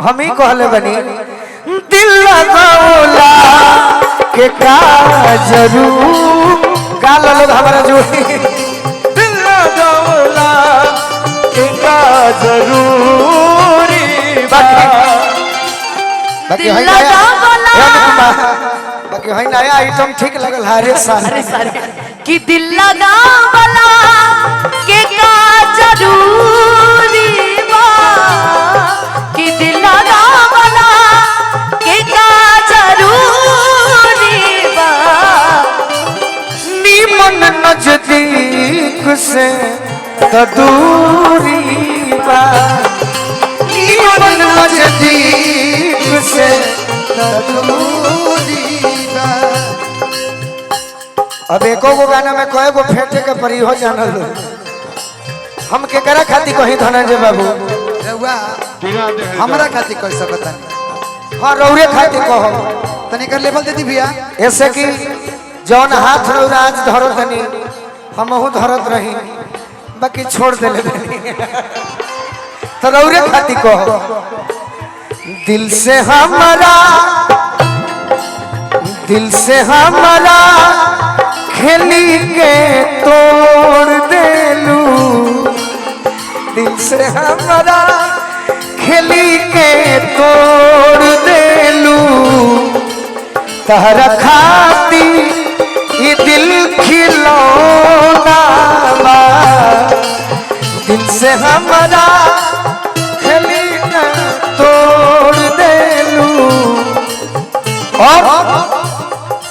हम ही कहले बनी दिल लगौला के का जरूर गाल लोग हमारा जोड़ी दिल लगौला के का जरूरी बाकी है बाकी है नया आइटम ठीक लगल हरे सारे कि दिल लगावला के का जरूरी बा कि दिल लगावला के का जरूरी बा नीमन नजदीक से तो दूरी बा नीमन नजदीक से तो दूरी बा। अब एको गो गाना में कए गो फेंटे के परी हो जानल हम के करा खाती कहीं धनंजय बाबू रउआ हमरा खातिर कह सकता नहीं। हां रौरे खाती कहो तनी कर लेवल देती भैया ऐसे कि जौन हाथ रौरा आज धरो तनी हमहू धरत रही बाकी छोड़ देले तो रौरे खाती कहो दिल से हमारा खेली के तोड़ देलू दिल से हमारा खेली के तोड़ देलू तहरा खाती ये दिल खिलौना बा दिल से हमारा खेली के तोड़ देलू। और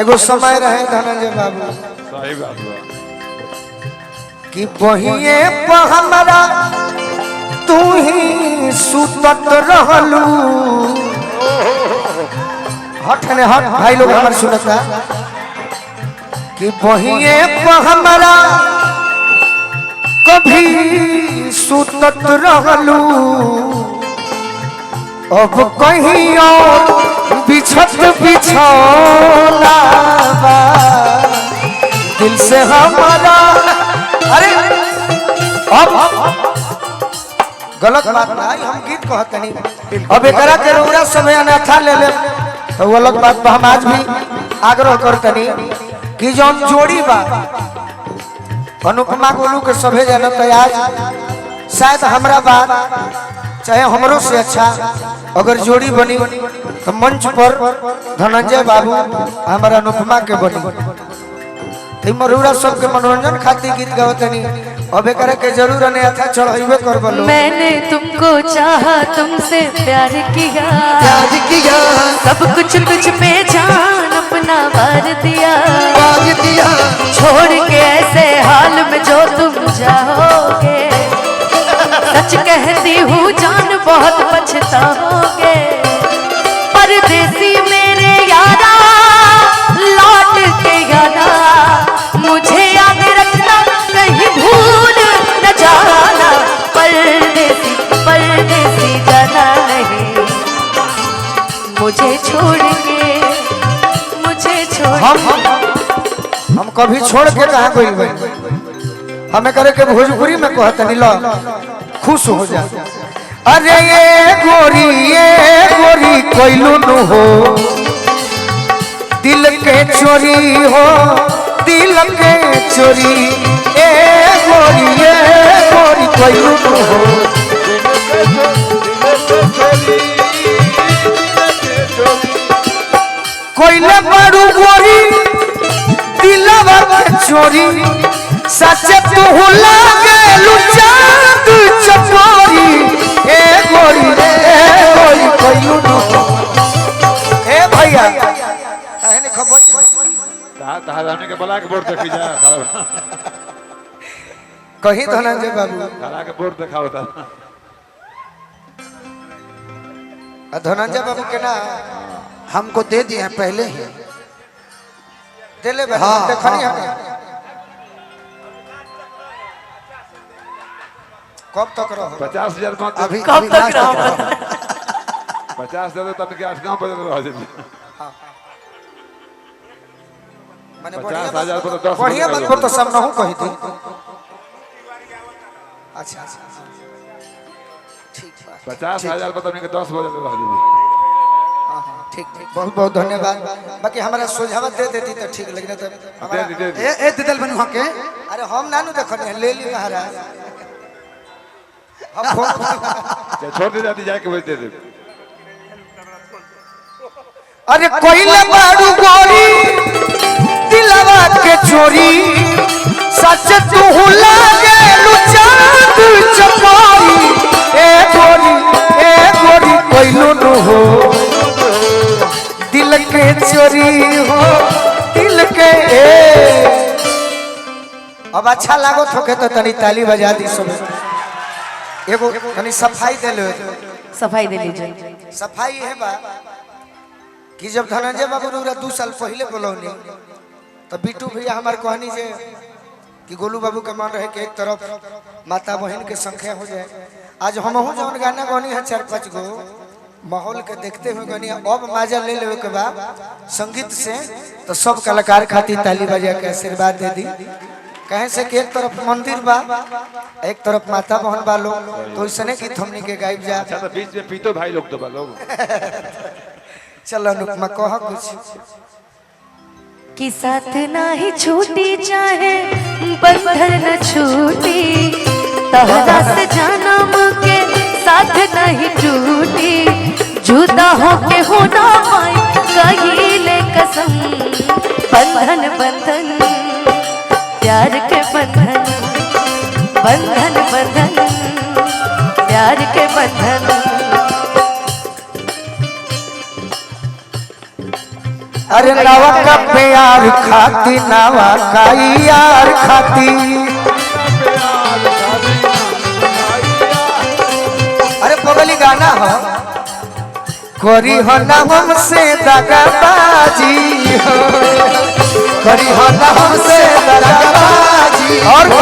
एगो समय रहे धनंजय बाबू सही बात बा कि बहिए पर हमरा तू ही सुतत रहलू हट भाई लोग हमारे सुनता कि बहिए पर हमरा कभी सुतत रहलू अब कहीं और बिछत बिछौना बा दिल से हमारा अरे अब गलत बात ना हम गीत कहते नहीं अब एकरा के रौरा समय अनाथा ले ले तो वो अलग बात हम आज भी आग्रह करते नहीं कि जौन जोड़ी बा अनुपमा गोलू के सभे जनत आज शायद हमरा बात चाहे हमरों से अच्छा अगर जोड़ी बनी तो मंच पर धनंजय बाबू हमारा अनुपमा के बनी मरूरा सबके मनोरंजन खातिर गीत गावतनी अबे करे के जरूर ने अच्छा चढ़ाइबे कर बोलो मैंने तुमको चाहा तुमसे प्यार किया सब कुछ तुझ पे जान अपना वार दिया छोड़ के ऐसे हाल में जो तुम जाओगे सच कहती हूँ जान बहुत पछताओगे परदेसी मेरे यारा लौट के यारा मुझे याद रखना कहीं भूल न जाना परदेसी जाना नहीं मुझे छोड़ हम कभी छोड़ के कहाँ कोई हमें करे के भोजपुरी में कहते नहीं लो खुश हो जा अरे ये गोरी कोइलू नु हो दिल के चोरी हो दिल के चोरी ए गोरी कोइलू नु हो कोइले बड़ू गोरी दिलवा के चोरी सच तू लागे लुचात चकोरी ए गोरी कोइलू नु ए भैया कहने खबर ताने के बला के बोर्ड देखी जा कहीं धनंजय बाबू ताला के बोर्ड दिखाओ ता धनंजय बाबू के ना हमको दे दिए हैं पहले ही दे ले देखनी है कब तक रहो 50,000 मत अभी कब तक रहो 50 दे दो तब के 8 गांव बदल रहा है माने 50,000 पर 10 बढ़िया बात को तो सब ना हो कही थी अच्छा ठीक बात 50,000 पर तुमने 10 बजे रह दीजिए। ठीक ठीक बहुत बहुत धन्यवाद। बाकी हमारा सुझाव दे देती तो ठीक लगे तो हमारा दे दी। ए दिदल बनू हके अरे हम नानू देखने ले ली महाराज हम छोड़ दे जाती जाके वही दे दे। अरे कोइला बाड़ू गोरी दिलवा के चोरी सच तू लागे लुचात चकोरी ए गोरी कोइलो न हो दिल के चोरी हो दिल के अब अच्छा लागो थोके तो तनी ताली बजा दी सब एगो तनी सफाई दे लो सफाई दे लीजिए। सफाई है बा कि जब धनंजय बाबू रउरा 2 साल पहले बोलौनी तो बिट्टू भैया हमार कहनी जे कि गोलू बाबू के मन रहे कि एक तरफ माता बहन के संख्या हो जाए। आज हमहू जौन गाना गनी है 4-5 गो माहौल के देखते हुए गनी अब मजा ले लेवे के बाद संगीत से तो सब कलाकार खातिर ताली बजा के आशीर्वाद दे दी। कहे से कि एक तरफ मंदिर बा एक तरफ माता बहन बा लोग तो इसने कि हमनी के गायब जा। अच्छा तो बीच में पीतो भाई लोग तो बा लोग। चलो अनुपमा कह कुछ कि साथ ना ही छूटी चाहे बंधन न छूटी तहरा से जन्म के साथ नहीं टूटी जुदा होके हो ना पाए कहीं ले कसम बंधन बंधन प्यार के बंधन बंधन बंधन प्यार के बंधन। अरे नवा का प्यार खाती नवा का यार खाती अरे पगली गाना हो करी हो ना हमसे दगाबाजी हो करी हो ना हमसे दगाबाजी और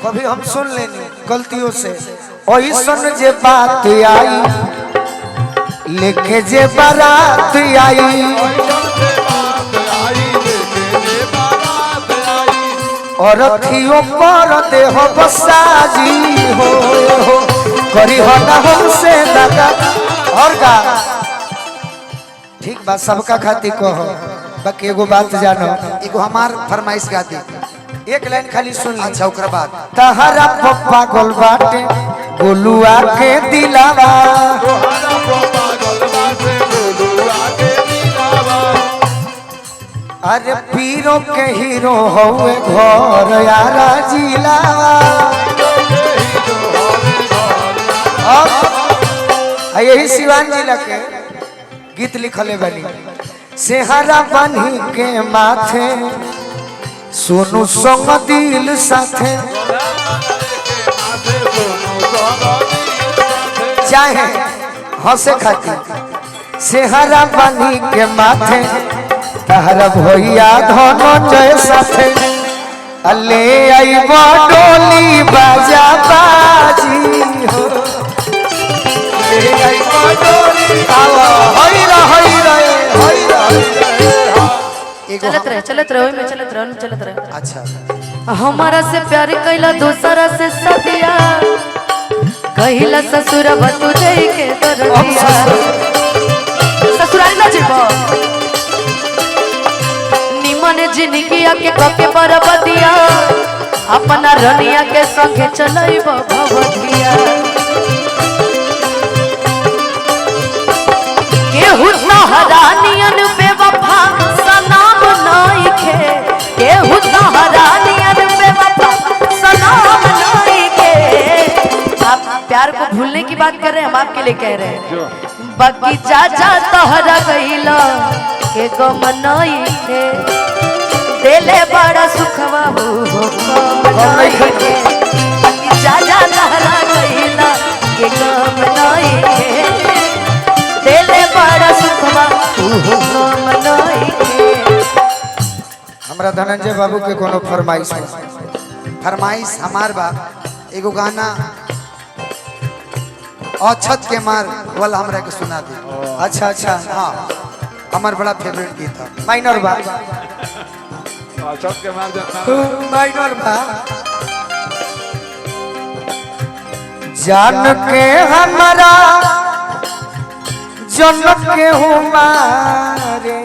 कभी हम सुन लेनी गलतियों से ओइसन जे बात आई लेके जे बारात आई और अथियों पर दे हो बसाजी हो करी हो ना हमसे दगा और का ठीक बात सबका खाती कहो बाकी एगो बात जानो एगो हमार फरमाइश गा दी एक लाइन खाली सुन ली। अच्छा ओकरा बाद तहरा पप्पा गोल बाटे गोलुआ के दिलावा अरे पीरो के हीरो होए घर यारा जिलावा यही सिवान जिला के गीत लिखले बनी सेहरा बनी के माथे सोनू संग दिल साथे चाहे हंसे खाती सेहरा बनी के माथे तहरा भैया धनंजय साथे अले आई डोली बाजा बाजी हो ले आई डोली आवा होइरा चलत रहे में चलत रहे। अच्छा हमारा से प्यार कैला दूसरा से सदिया कहिला ससुर बतू दे के दरदिया ससुराल ना जीबो निमन जिंदगिया के कके बरबदिया अपना रनिया के संगे चलैबो भवदिया केहू हरानियन बेवफा सनाम नइखे केहू हरानियन बेवफा सनाम नइखे। आप प्यार को भूलने की बात कर रहे हैं हम आपके लिए कह रहे हैं बाकी चाचा तोहरा गइला के गम नइखे देले बड़ा सुखवा हो गम नइखे बाकी चाचा तोहरा गइला के गम नइखे देले बड़ा सुखवा गम नइखे। हमरा धनंजय बाबू के कोनो फरमाइश है फरमाइश हमार बा एगो गाना अछत के मार वाला हमरा के सुना दे। अच्छा अच्छा हाँ हमार बड़ा फेवरेट गीत है माइनर बा छत के मार जाना माइनर बा जान के हमारा जन्म के हमारे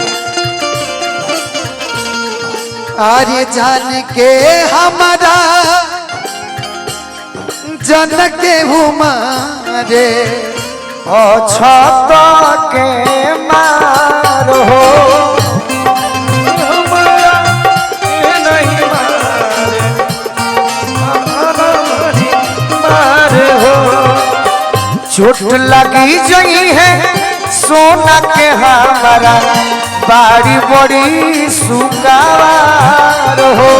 अरे जान के हमारा जन के हमारे छत के मारो चोट लगी जई है सोना के हमारा बाड़ी बड़ी सुगार हो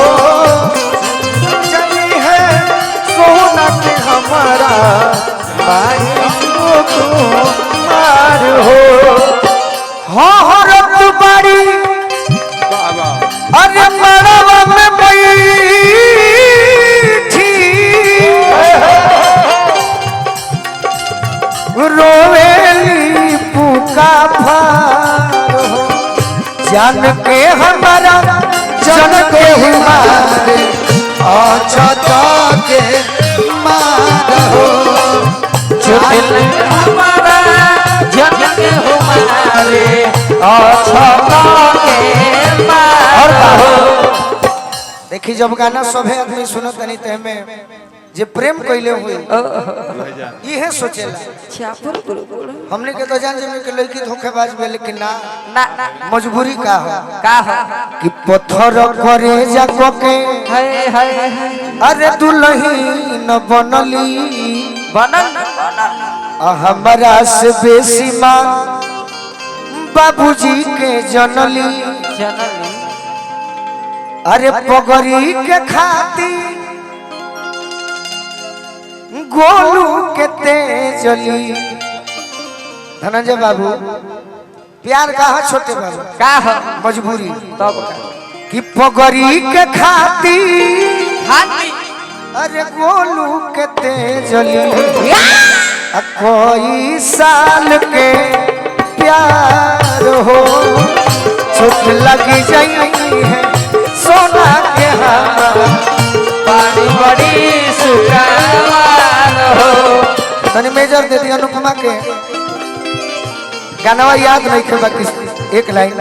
जई है सोना के हमारा बाड़ी सुगार हो रत बाड़ी अरे मड़वा में बैठी रोवेली पुका भार हो जान के हमारा जन के हमारे छत के मार हो हमारा जन के हमारे देखी जब गाना सभे आदमी सुनत नहीं ते में जे प्रेम कइले हुई इहे सोचेला हमने के तो जान जे के लड़की धोखेबाज बे लेकिन ना ना ना मजबूरी का हो कि पत्थर करे जाको के हाय हाय अरे दुल्हन बनली बनल हमरा से बेसी मां बाबूजी के जनली जनली अरे पगड़ी के खाती गोलू के तेजली धनंजय बाबू प्यार कहा छोटे बाबू का हो मजबूरी तब कि पगड़ी के खाती हाथी अरे गोलू के तेजली कोई साल के प्यार हो चोट लगी जाई है सोना के हमारा पानी बड़ी सुगार हो तनी मेजर दे दिया अनुपमा के गाना याद नहीं खे बाकी एक लाइन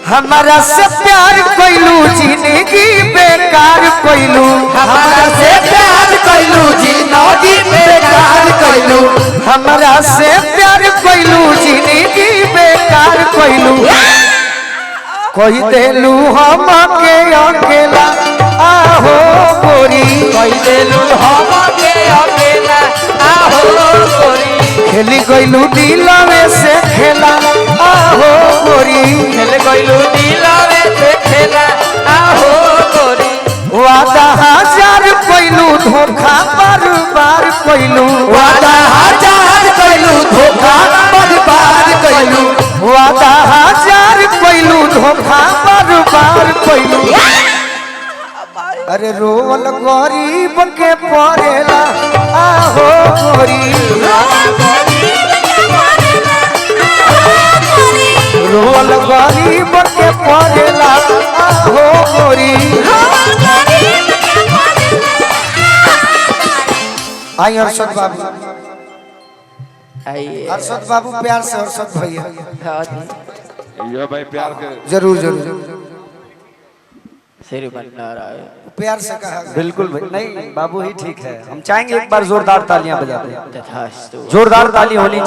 हमारा से प्यार कोइलू जिंदगी बेकार कोइलू हमारा से प्यार कोइलू जिंदगी बेकार कोइलू हमारा से प्यार कोइलू जिंदगी बेकार कोइलू कोई देलू हम के अकेला आहो गोरी कोई देलू हम के अकेला आहो गोरी खेली गइलू दिलवे से खेला आहो गोरी खेल गइलू दिलवे से खेला आहो गोरी वादा हजार कोइलू धोखा बार बार कोइलू वादा हजार कोइलू धोखा बार बार कोइलू वादा हजार कोइलू धोखा बार बार कोइलू अरे रोल गरीब के पड़ेला आहो गोरी रोल गरीब के पड़ेला आहो गोरी आई हर्षद बाबू हर्षद बाबू प्यार से हर्षद भैया ये भाई प्यार के जरूर जरूर श्री भंडारा प्यार से कहा बिल्कुल भाई नहीं बाबू ही ठीक है हम चाहेंगे एक बार जोरदार तालियां बजा दें तथास्तु जोरदार ताली होनी